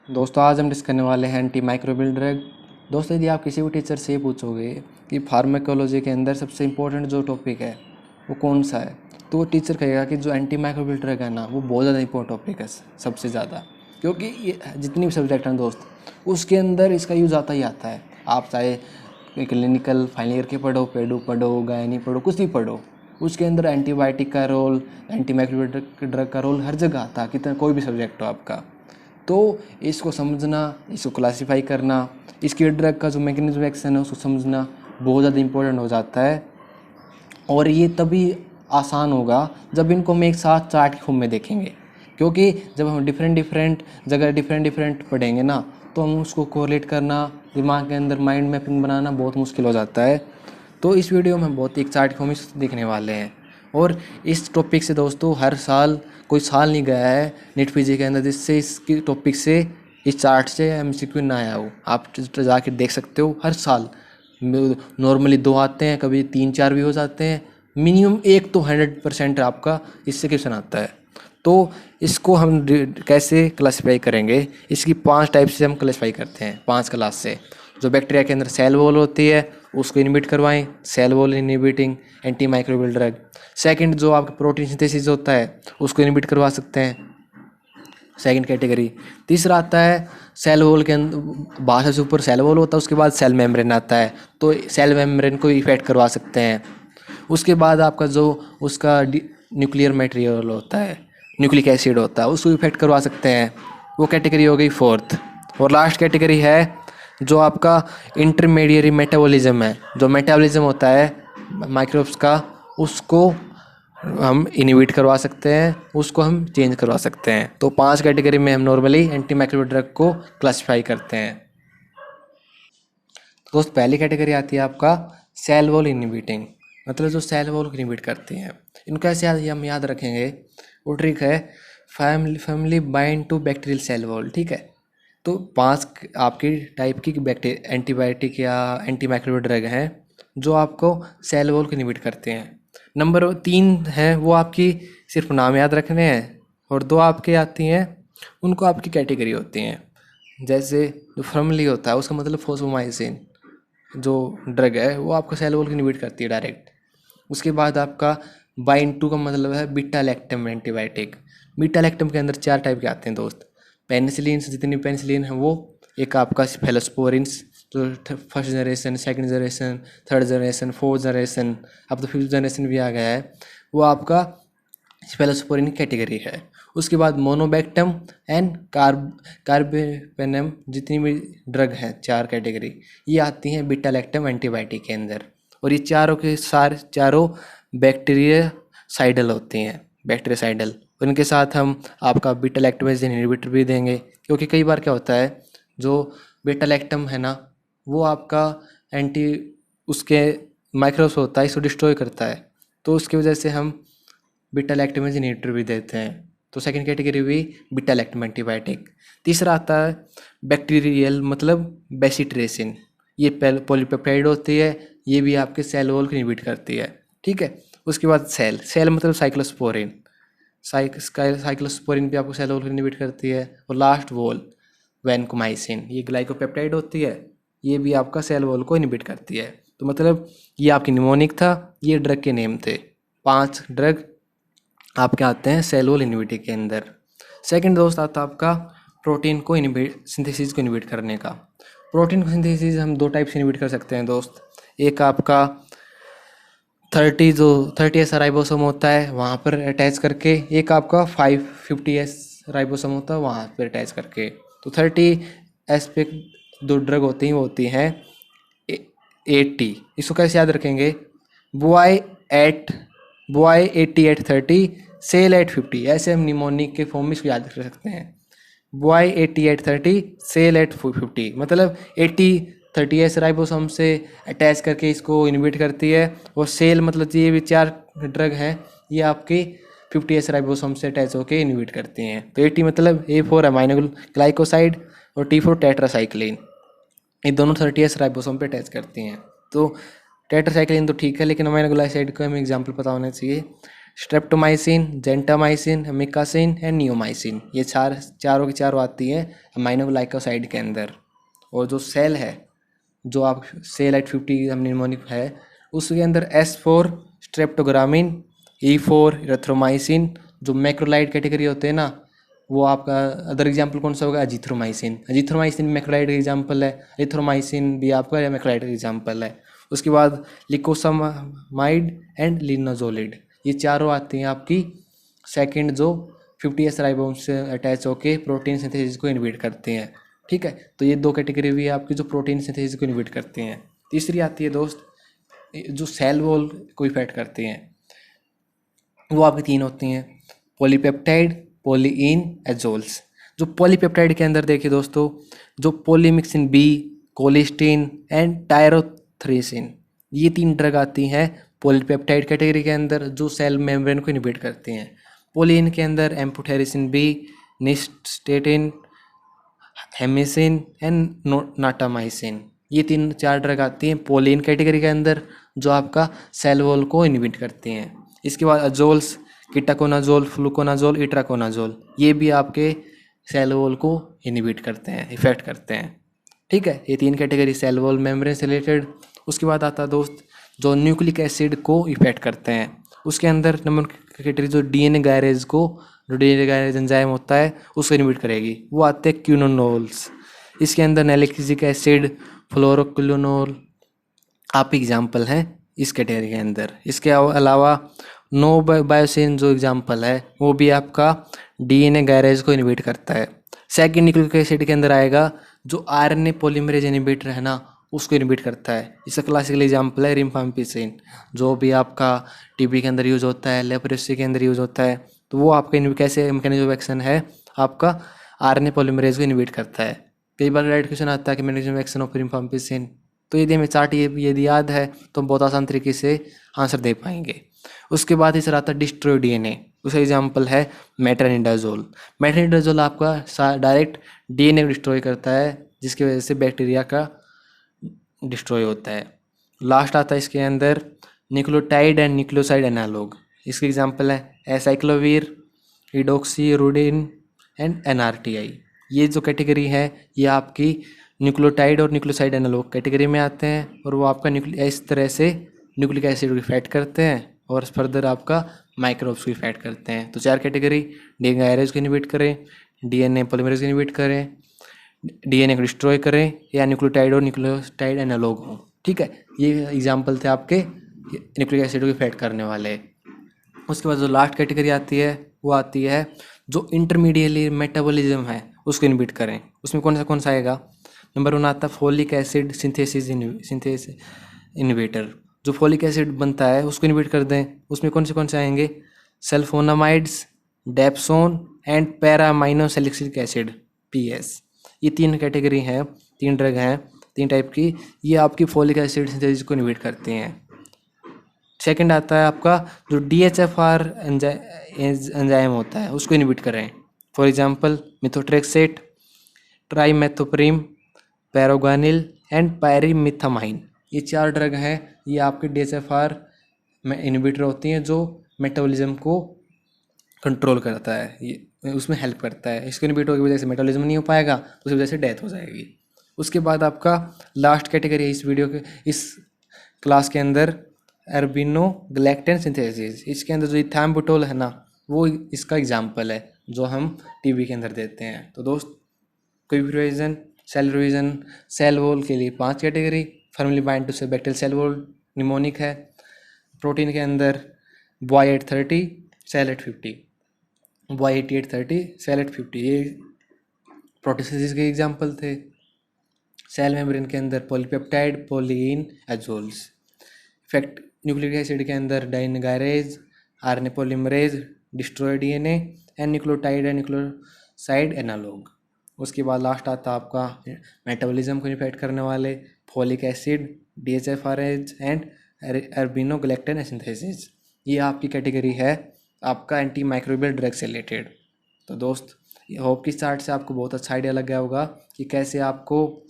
दोस्तों आज हम डिस्कस करने वाले हैं एंटी माइक्रोबियल ड्रग। दोस्तों यदि आप किसी भी टीचर से पूछोगे कि फार्माकोलॉजी के अंदर सबसे इम्पोर्टेंट जो टॉपिक है वो कौन सा है, तो वो टीचर कहेगा कि जो एंटी माइक्रोबियल ड्रग है ना वो बहुत ज़्यादा इंपॉर्टेंट टॉपिक है सबसे ज़्यादा। क्योंकि ये जितनी भी सब्जेक्ट हैं दोस्त उसके अंदर इसका यूज़ आता ही आता है। आप चाहे क्लिनिकल फाइनल ईयर के पढ़ो, पेडू पढ़ो, गायनी पढ़ो, कुछ भी पढ़ो, उसके अंदर एंटीबायोटिक का रोल, एंटी माइक्रोबियल ड्रग का रोल हर जगह आता है। कितना कोई भी सब्जेक्ट हो आपका, तो इसको समझना, इसको क्लासीफाई करना, इसकी ड्रग का जो मैकेनिज्म एक्शन है उसको समझना बहुत ज़्यादा इंपॉर्टेंट हो जाता है। और ये तभी आसान होगा जब इनको हम एक साथ चार्ट की फॉर्म में देखेंगे। क्योंकि जब हम डिफरेंट जगह डिफरेंट पढ़ेंगे ना, तो हम उसको कोरिलेट करना, दिमाग के अंदर माइंड मैपिंग बनाना बहुत मुश्किल हो जाता है। तो इस वीडियो में हम बहुत एक चार्ट की फॉर्म में देखने वाले हैं। और इस टॉपिक से दोस्तों हर साल कोई साल नहीं गया है नेट पीजी के अंदर जिससे इसकी टॉपिक से, इस चार्ट से एमसीक्यू ना आया हो। आप जाके देख सकते हो, हर साल नॉर्मली 2 आते हैं, कभी 3-4 भी हो जाते हैं, मिनिमम एक तो 100% आपका इससे क्वेश्चन आता है। तो इसको हम कैसे क्लासीफाई करेंगे, इसकी 5 टाइप से हम क्लासीफाई करते हैं, 5 क्लास से। जो बैक्टीरिया के अंदर सेल वॉल होती है उसको इनहिबिट करवाएं, cell wall inhibiting anti microbial drug. Second, जो आपका प्रोटीन सिंथेसिस होता है उसको इनहिबिट करवा सकते हैं, सेकंड कैटेगरी। तीसरा आता है सेल वॉल के अंदर, बाहर से ऊपर सेल वॉल होता है, उसके बाद सेल मेम्ब्रेन आता है, तो सेल मेम्ब्रेन को इफेक्ट करवा सकते हैं। उसके बाद आपका जो उसका न्यूक्लियर मटेरियल होता है, न्यूक्लिक एसिड होता है, उसको इफेक्ट करवा सकते हैं। वो कैटेगरी हो गई फोर्थ। और लास्ट कैटेगरी है जो आपका इंटरमीडिएरी मेटाबॉलिज्म है, जो मेटाबॉलिज्म होता है माइक्रोब्स का, उसको हम इनहिबिट करवा सकते हैं, उसको हम चेंज करवा सकते हैं। तो 5 कैटेगरी में हम नॉर्मली एंटी माइक्रोबियल ड्रग को क्लासीफाई करते हैं। दोस्त पहली कैटेगरी आती है आपका सेल वॉल इनहिबिटिंग, मतलब जो सेल वॉल को इनहिबिट करती हैं। इनको ऐसे हम याद रखेंगे, वो ट्रिक है family bind to bacterial cell wall, ठीक है। तो 5 आपकी टाइप की एंटीबायोटिक या एंटी माइक्रोबियल ड्रग हैं जो आपको सेल वॉल को इनहिबिट करते हैं। नंबर 3 है वो आपकी सिर्फ नाम याद रखने हैं, और 2 आपके आती हैं उनको आपकी कैटेगरी होती हैं। जैसे जो फर्मली होता है उसका मतलब फोस्फोमाइसिन जो ड्रग है वो आपका सेल वॉल को इनहिबिट करती है डायरेक्ट। उसके बाद आपका बाइंड टू का मतलब है beta lactam antibiotic. Beta lactam के अंदर 4 टाइप के आते हैं दोस्त। पेनिसिलिन, जितनी पेनिसिलिन है वो, एक आपका सेफेलोस्पोरिन्स जो first generation, second generation, third generation, fourth generation, अब तो 5th जनरेशन भी आ गया है, वो आपका सेफेलोस्पोरिन कैटेगरी है। उसके बाद मोनोबैक्टम एंड कार्बेपेनम, जितनी भी ड्रग हैं 4 कैटेगरी, ये आती हैं बीटा लैक्टम एंटीबायोटिक के अंदर। और ये चारों के चारों बैक्टीरियासाइडल होती हैं, बैक्टीरियासाइडल। उनके साथ हम आपका बीटा लैक्टमेज इनहिबिटर भी देंगे, क्योंकि कई बार क्या होता है जो बीटा लैक्टम है ना वो आपका एंटी उसके माइक्रोब्स होता है इसको डिस्ट्रॉय करता है, तो उसकी वजह से हम बीटा लैक्टमेज इनहिबिटर भी देते हैं। तो सेकंड कैटेगरी हुई बीटा लैक्टम एंटीबायोटिक। तीसरा आता है बैक्टीरियल, मतलब बेसिट्रेसिन। ये पॉलीपेप्टाइड होती है, ये भी आपके सेल वॉल को इनहिबिट करती है, ठीक है। उसके बाद सेल मतलब साइक्लोस्पोरिन, साइक्लोस्पोरिन भी आपको सेल वॉल को इनहिबिट करती है। और लास्ट वॉल वैनकोमाइसिन, ये ग्लाइकोपेप्टाइड होती है, ये भी आपका सेल वॉल को इनहिबिट करती है। तो मतलब ये आपकी निमोनिक था, ये ड्रग के नेम थे। 5 ड्रग आपके आते हैं सेल वॉल इनहिबिटर के अंदर। सेकंड दोस्त आता है आपका प्रोटीन को इनहिबिट, सिंथेसिस को इनहिबिट करने का। प्रोटीन को सिंथेसिस हम 2 टाइप से इनहिबिट कर सकते हैं दोस्त। एक आपका 30S राइबोसोम होता है वहाँ पर अटैच करके, एक आपका 550S राइबोसोम होता है वहाँ पर अटैच करके। तो 30S पे 2 ड्रग होती हैं, वो होती हैं 80। इसको कैसे याद रखेंगे, बुआई 80 at 30, सेल एट 50, ऐसे हम निमोनिक के फॉर्म में इसको याद रख सकते हैं। बुआई 80 at 30, सेल एट 50, मतलब 30S राइबोसोम से अटैच करके इसको इनहिबिट करती है। और सेल मतलब ये भी 4 ड्रग हैं, ये आपके 50S राइबोसोम से अटैच होकर इनहिबिट करती हैं। तो 80 मतलब A फॉर अमाइनो ग्लाइकोसाइड और T फॉर टेट्रासाइक्लिन, ये दोनों 30S राइबोसोम पे अटैच करती हैं। तो टेट्रासाइक्लिन तो ठीक है, लेकिन अमाइनो ग्लाइकोसाइड का हमें एग्जाम्पल पता होना चाहिए। Streptomycin, gentamicin, मिकासिन and neomycin. ये चारों की चारों आती है अमाइनोग्लाइकोसाइड के अंदर। और जो सेल है, जो आप सेल एट 50 निमोनिक है, उसके अंदर S4 स्ट्रेप्टोग्रामिन, E4 इरेथ्रोमाइसिन। जो मैक्रोलाइड कैटेगरी होते हैं ना, वो आपका अदर एग्जाम्पल कौन सा होगा? अजिथ्रोमाइसिन। अजिथ्रोमाइसिन मैक्रोलाइड एग्जाम्पल है, एरिथ्रोमाइसिन भी आपका मैक्रोलाइड एग्जाम्पल है। उसके बाद लिकोसामाइड एंड लिनाजोलिड, ये चारों आती हैं आपकी सेकंड, जो 50S राइबोसोम से अटैच होके प्रोटीन सिंथेसिस को इनहिबिट करते हैं। ठीक है, तो ये दो कैटेगरी भी है आपकी जो प्रोटीन सिंथेसिस को इनहिबिट करती हैं। तीसरी आती है दोस्त जो सेल वॉल को इफेक्ट करती हैं, वो आपकी तीन होती हैं, पॉलीपेप्टाइड, पॉलीइन, एजोल्स। जो पॉलीपेप्टाइड के अंदर देखिए दोस्तों, जो पॉलीमिक्सिन बी, कोलिस्टीन एंड टायरोथ्रेसिन, ये तीन ड्रग आती हैं पॉलीपेप्टाइड कैटेगरी के अंदर, जो सेल मेम्ब्रेन को इनहिबिट करती हैं। पॉलीइन के अंदर एम्फोटेरिसिन बी, निस्टेटिन, हेमिसिन एंड नाटामाइसिन, ये तीन चार ड्रग आती हैं पॉलीन कैटेगरी के अंदर, जो आपका सेल वॉल को इनहिबिट करती हैं। इसके बाद अजोल्स, कीटाकोनाजोल, फ्लूकोनाजोल, इट्राकोनाजोल, ये भी आपके सेल वॉल को इनहिबिट करते हैं, इफेक्ट करते हैं। ठीक है, ये तीन कैटेगरी सेल वॉल मेम्ब्रेन से रिलेटेड। उसके बाद आता है दोस्त जो न्यूक्लिक एसिड को इफेक्ट करते हैं। उसके अंदर नंबर कैटेगरी जो डीएनए गायरेज को, जो डीएनए गायरेज एंजाइम होता है उसको इनहिबिट करेगी, वो आते हैं क्यूनोनोल्स। इसके अंदर नैलिसिलिक एसिड, फ्लोरोक्विनोल आप एग्जाम्पल हैं इस कैटेगरी के अंदर। इसके अलावा नो बायोसिन जो एग्जाम्पल है, वो भी आपका डीएनए गैरेज को इनहिबिट करता है। सेकंड न्यूक्लिक एसिड के अंदर आएगा जो आरएनए पॉलीमरेज इनहिबिटर है ना, उसको इनहिबिट करता है। इसका क्लासिकल एग्जाम्पल है रिम्फाम्पिसिन, जो भी आपका टीबी के अंदर यूज होता है, लेप्रोसी के अंदर यूज होता है। तो वो आपका कैसे मैकेनिज्म ऑफ एक्शन है, आपका आरएनए पॉलीमरेज को इनहिबिट करता है। कई बार राइट क्वेश्चन आता है कि मैकेनिज्म ऑफ एक्शन ऑफ रिम्फाम्पिसिन, तो यदि हमें चार्ट यदि याद है तो हम बहुत आसान तरीके से आंसर दे पाएंगे। उसके बाद तीसरा आता है डिस्ट्रॉय डीएनए, उसका एग्जाम्पल है मेट्रोनिडाजोल। मेट्रोनिडाजोल आपका डायरेक्ट डीएनए को डिस्ट्रॉय करता है, जिसकी वजह से बैक्टीरिया का डिस्ट्रॉय होता है। लास्ट आता है इसके अंदर न्यूक्लियोटाइड एंड न्यूक्लियोसाइड एनालॉग। इसके एग्जाम्पल है एसाइक्लोवीर, इडोक्सीरुडिन एंड एनआरटीआई। ये जो कैटेगरी है ये आपकी न्यूक्लियोटाइड और न्यूक्लियोसाइड एनालॉग कैटेगरी में आते हैं, और वो आपका इस तरह से न्यूक्लिक एसिड को इफेक्ट करते हैं और फर्दर आपका माइक्रोब्स को इफेक्ट करते हैं। तो चार कैटेगरी, डीएनए गायरेज को इनहिबिट करें, डीएनए पॉलीमरेज को इनहिबिट करें, डीएनए को डिस्ट्रॉय करें, या न्यूक्लियोटाइड और न्यूक्लियोटाइड एनालॉग हो। ठीक है, ये एग्जाम्पल थे आपके न्यूक्लिक एसिड को इफेक्ट करने वाले। उसके बाद जो लास्ट कैटेगरी आती है वो आती है जो इंटरमीडिएटली मेटाबॉलिज्म है उसको इनहिबिट करें। उसमें कौन सा आएगा? नंबर 1 आता है फोलिक एसिड सिंथेसिस इनहिबिटर। जो फोलिक एसिड बनता है उसको इनहिबिट कर दें। उसमें कौन से आएंगे? Sulphonamides, dapsone and para aminosalicylic acid, PS। ये तीन कैटेगरी हैं, तीन ड्रग हैं, तीन टाइप की। ये आपकी फोलिक एसिड सिंथेसिस को इनहिबिट करती हैं। सेकंड आता है आपका जो DHFR एंजाइम होता है उसको इनहिबिट करें। For example methotrexate, trimethoprim, proguanil and pyrimethamine. ये चार ड्रग हैं, ये आपके DHFR में इनहिबिटर होती हैं जो मेटाबॉलिज्म को कंट्रोल करता है, ये उसमें हेल्प करता है। इसको इनहिबिट होने की वजह से मेटाबॉलिज्म नहीं हो पाएगा, तो उसकी वजह से डेथ हो जाएगी। उसके बाद आपका लास्ट कैटेगरी है इस वीडियो के, इस क्लास के अंदर, एर्बिनोग्लैक्टन सिंथेसिस। इसके अंदर जो इथैम्बुटोल है ना, वो इसका एग्जाम्पल है जो हम टीबी के अंदर देते हैं। तो दोस्त कोई भी रिवीजन, सेल वॉल के लिए 5 कैटेगरी, फर्मली बाइंड टू से बैक्टीरियल सेल वॉल निमोनिक है। प्रोटीन के अंदर Y830, सेल 850, Y8830, सेल 850, ये प्रोटीसिस के एग्जाम्पल थे। सेल मेम्ब्रेन के अंदर polypeptide, polyene, azoles. Effect nucleic acid के अंदर DNA gyrase, RNA polymerase, destroy DNA and nucleotide and nucleoside analogue. उसके बाद लास्ट आता है आपका मेटाबॉलिज्म को इफेक्ट करने वाले folic acid, DHFRH and arabinogalactan synthesis. ये आपकी कैटेगरी है आपका एंटी माइक्रोबियल ड्रग से रिलेटेड। तो दोस्त होप की स्टार्ट से आपको बहुत अच्छा आइडिया लग गया होगा कि कैसे आपको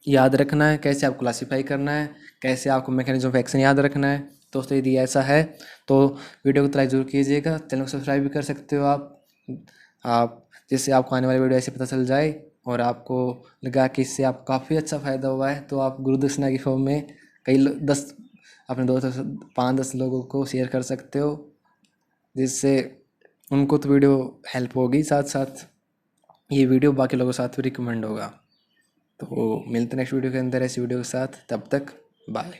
याद रखना है, कैसे आपको क्लासीफाई करना है, कैसे आपको मैकेनिज्म ऑफ एक्शन याद रखना है। दोस्तों यदि ऐसा है तो वीडियो को ट्राई जरूर कीजिएगा, चैनल को सब्सक्राइब भी कर सकते हो आप जिससे आपको आने वाली वीडियो ऐसे पता चल जाए और आपको लगा कि इससे आप काफ़ी अच्छा फ़ायदा हुआ है तो आप गुरु दक्षिणा की फॉर्म में कई 10 अपने दोस्तों 5-10 लोगों को शेयर कर सकते हो, जिससे उनको तो वीडियो हेल्प होगी, साथ साथ ये वीडियो बाकी लोगों के साथ भी रिकमेंड होगा। तो मिलते हैं नेक्स्ट वीडियो के अंदर ऐसी वीडियो के साथ, तब तक बाय।